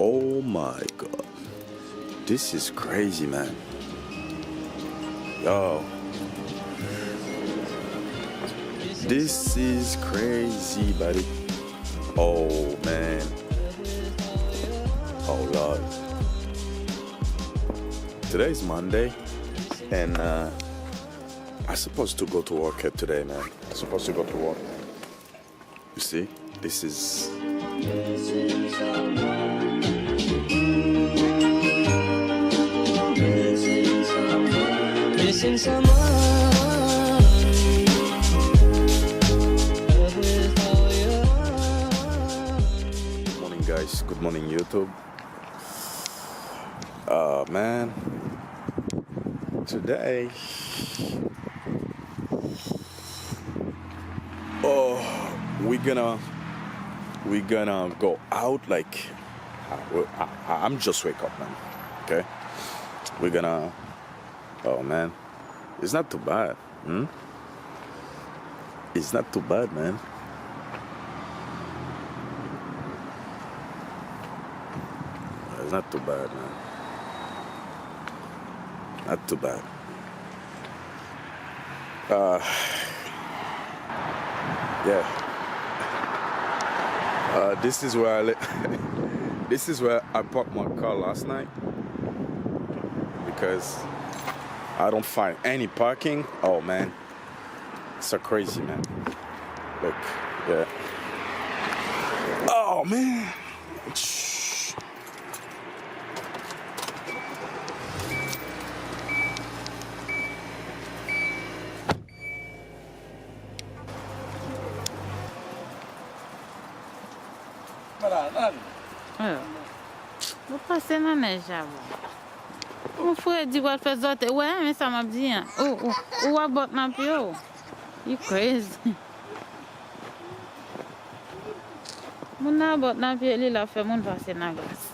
Oh my god. This is crazy, man. Yo. This is crazy, buddy. Oh, man. Oh, Lord. Today is Monday, and I'm supposed to go to work today, man. I'm supposed to go to work. You see, this is... Missing someone. Good morning, guys. Good morning, YouTube. Man, today, we're gonna go out. Like, I'm just wake up, man. Okay, we're gonna. Oh man, it's not too bad. It's not too bad, man. It's not too bad, man. Not too bad. Yeah. This is where this is where I parked my car last night because I don't find any parking. Oh man, it's so crazy, man. Look, yeah. Oh man. Vou passar na neja. Como foi de igual fez outra? Ué, mas essa mabzinha. O abot na pior. You crazy. Mon abot na pior, ele lá fez mon passer na glace.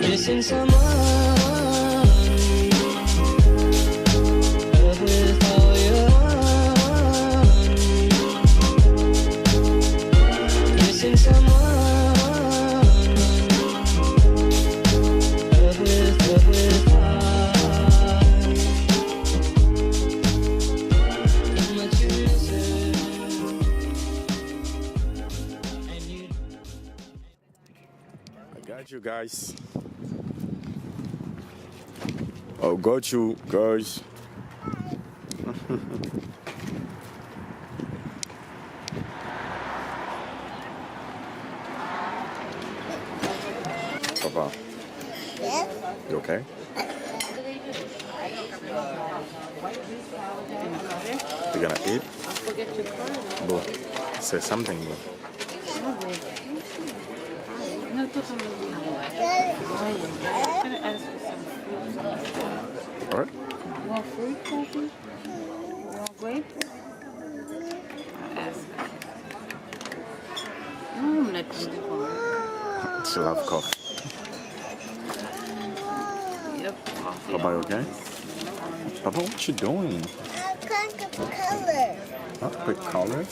Missing someone. Without you. Missing someone. How much you missing? And you. I got you guys. Oh, got you guys. Papa. Yes? You okay? You gonna eat? Bro, say something, bro. No, totalmente. Can I ask for some fruit? Alright? You want fruit, coffee? You want grapes? I'll ask. No, I'm not going to Still have coffee. Yep, coffee. Papa, you okay? Papa, what you doing? I'm going to color. Huh? Quick color?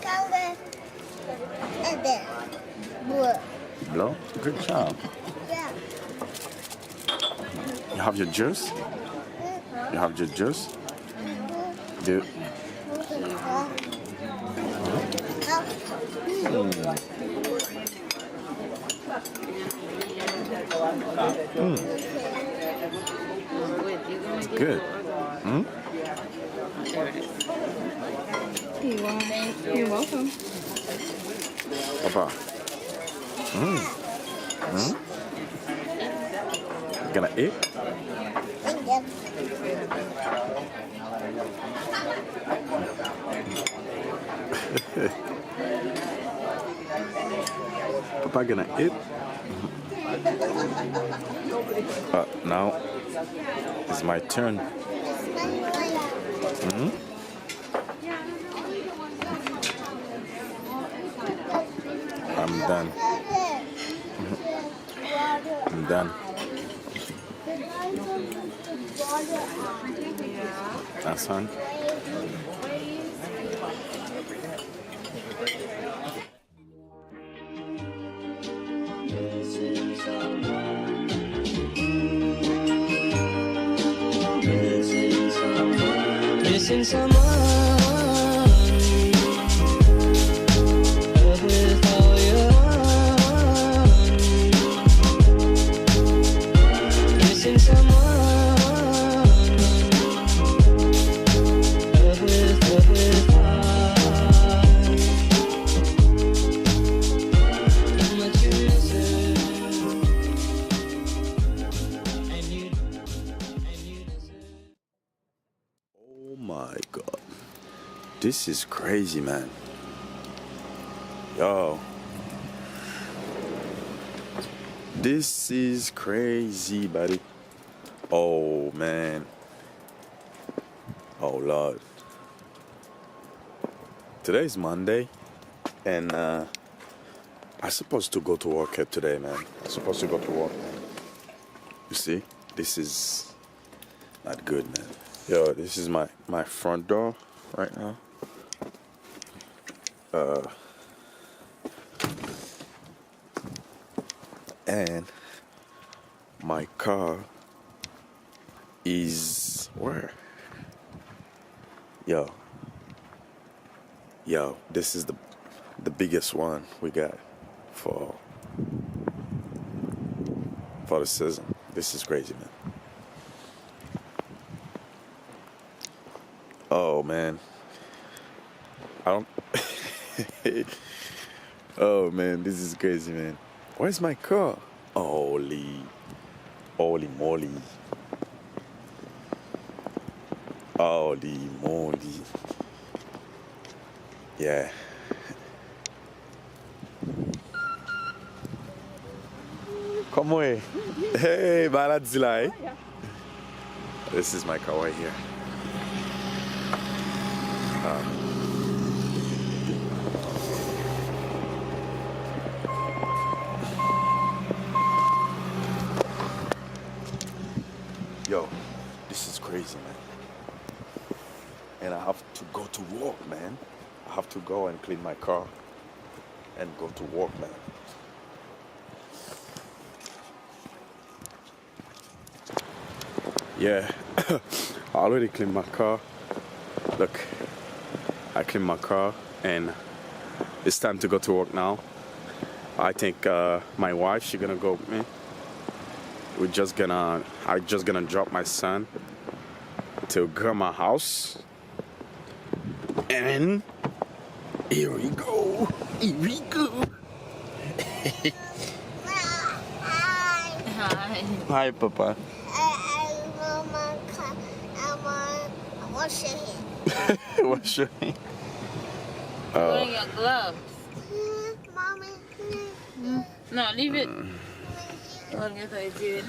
Color. And then blue. Blow? Good job. Yeah. You have your juice? You have your juice? Do It's good. You're welcome. Papa. You gonna eat? Papa gonna eat? Now it's my turn. I'm done. I'm done. That's fine. Missing someone with all your heart. Missing someone with heart. How much you miss her, and you deserve. Oh my God. This is crazy, man. Yo. This is crazy, buddy. Oh, man. Oh, Lord. Today's Monday, and I'm supposed to go to work here today, man. I'm supposed to go to work, man. You see? This is not good, man. Yo, this is my front door right now. And my car is where? Yo, this is the biggest one we got for the season. This is crazy, man. Oh man, I don't. Oh man, this is crazy, man. Where's my car? Holy moly! Holy moly! Yeah. Como é? Hey, Baladzilai. This is my car right here. Yo, this is crazy, man. And I have to go to work, man. I have to go and clean my car and go to work, man. Yeah, I already cleaned my car. Look, I cleaned my car and it's time to go to work now. I think my wife, she's gonna go with me. I'm just gonna drop my son to grandma's house. And here we go. Here we go. Hi. Hi, Papa. I want my car. I want wash your hands. What's your name? Wearing your gloves. Mommy. No, leave it. Don't get what you did.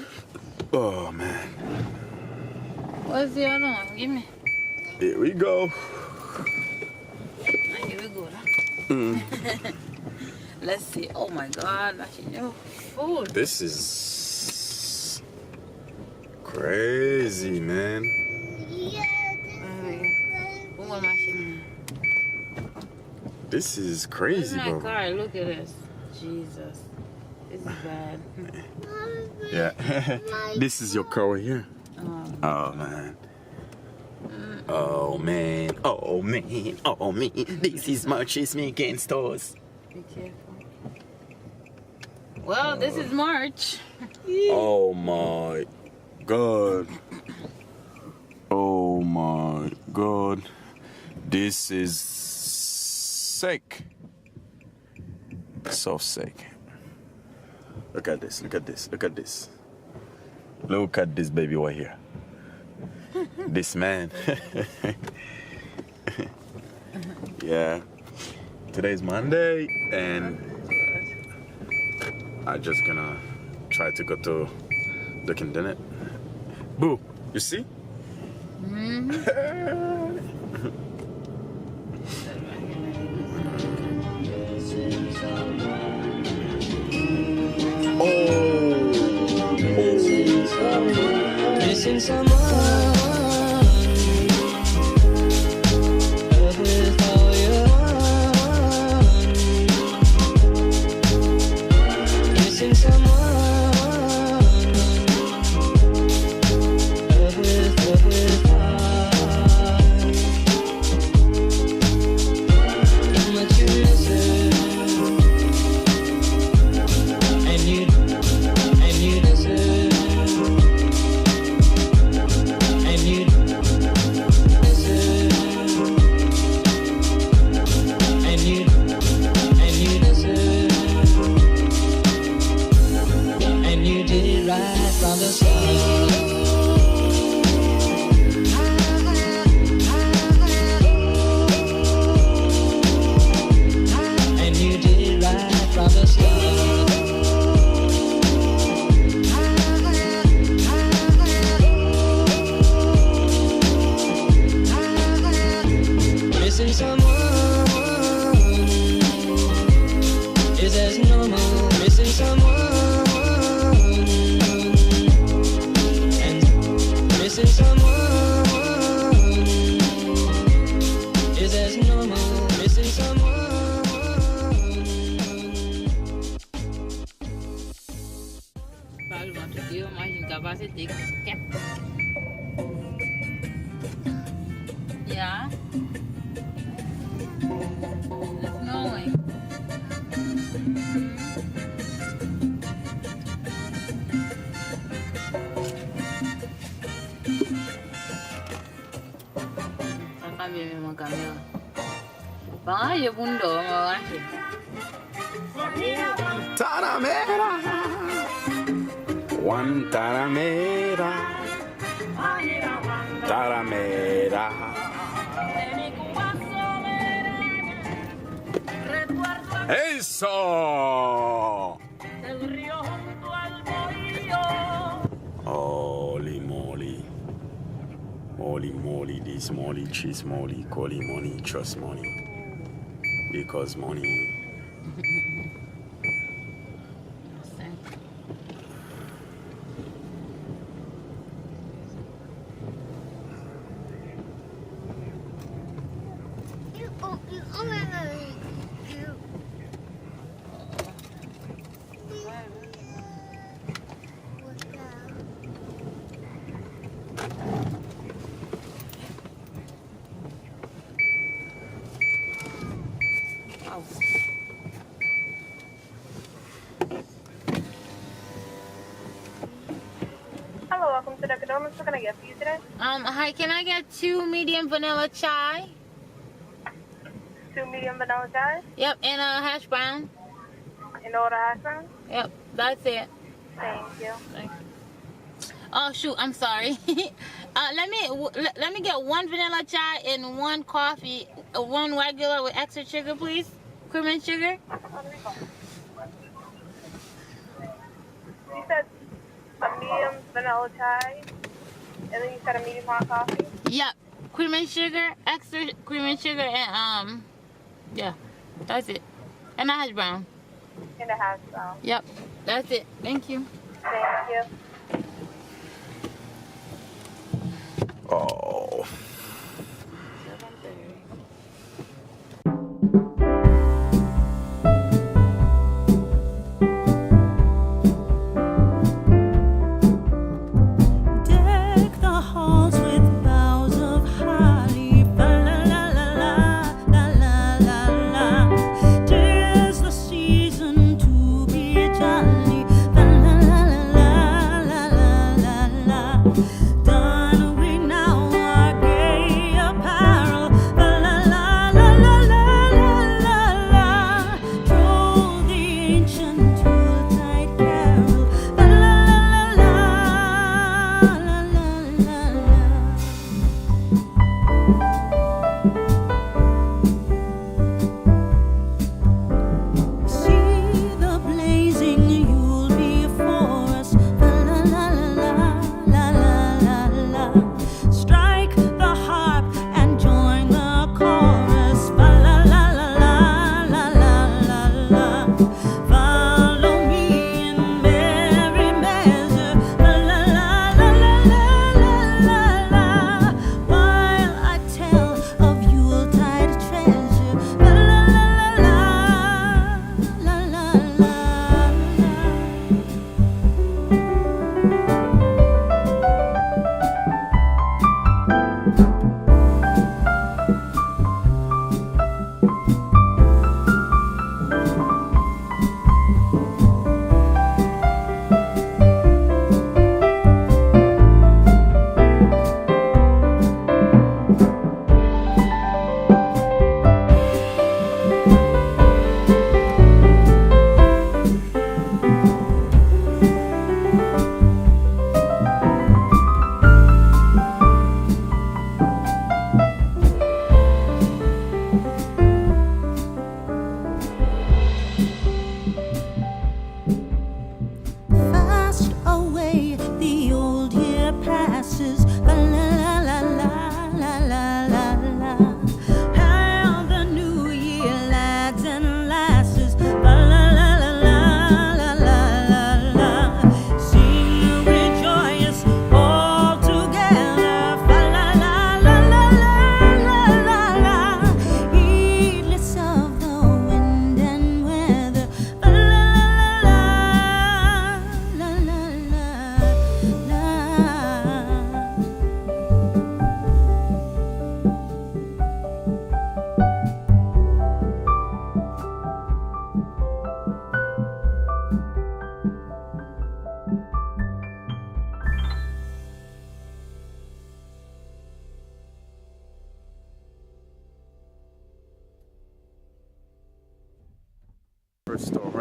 Oh, man. What's the other one? Give me. Here we go. Ah, here we go. Huh? Let's see. Oh my God, machine your food. This is crazy, man. Yeah, Who want machine? This is Where's crazy, my bro. car? Look at this. Jesus. This is bad. Yeah. This is your car right here. Oh, man. Oh, man. Oh, man. Oh, man. This is March's Making Stores. Be careful. Well, this is March. Oh, my God. Oh, my God. This is sick. So sick. Look at this. Look at this. Look at this. Look at this baby right here. This man. Yeah. Today's Monday and I just gonna try to go to Dunkin' Donuts. Boo, you see? Oh. missing someone. Love with all your heart. Missing someone. Love with heart. How much you miss her. And you deserve. And you deserve. And you deserve. And you did it right from the start. And you did it right from the start. Missing someone is as normal. Missing someone and missing someone is as normal. Missing someone. Parle ventre Dieu, moi j'ai une capacité. Yeah. It's snowing. Saka bibi mo kamera. Baka yung bundo, mga kasi. Taramera. One taramera. Taramera. Eso. Holy moly. Holy moly, this moly, cheese moly, collie money, trust money. Because money. Hello, welcome to Dunkin' Donuts. What can I get for you today? Hi, can I get 2 medium vanilla chai? 2 medium vanilla chai Yep, and a hash brown. and order hash brown. Yep, that's it. Thank you. Oh shoot, I'm sorry. Let me get 1 vanilla chai and 1 coffee, 1 regular with extra sugar, please. Cream and sugar. You said a medium vanilla chai, and then you said a medium hot coffee. Yep, cream and sugar, extra cream and sugar, and yeah, that's it. And a hash brown. And a hash brown. Yep, that's it. Thank you. Thank you. Oh. Deck the halls with boughs of holly. Fa la la la la la la la. 'Tis the season to be jolly. Fa la la la la la la la. Done we now our gay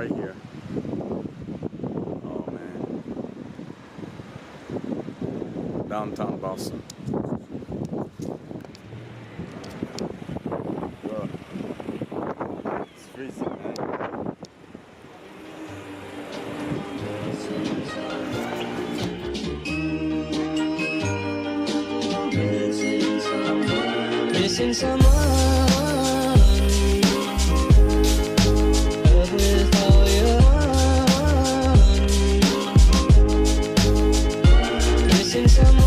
right here. Oh man. Downtown Boston. Ugh. It's freezing, man. Missing someone with all your heart. Missing someone.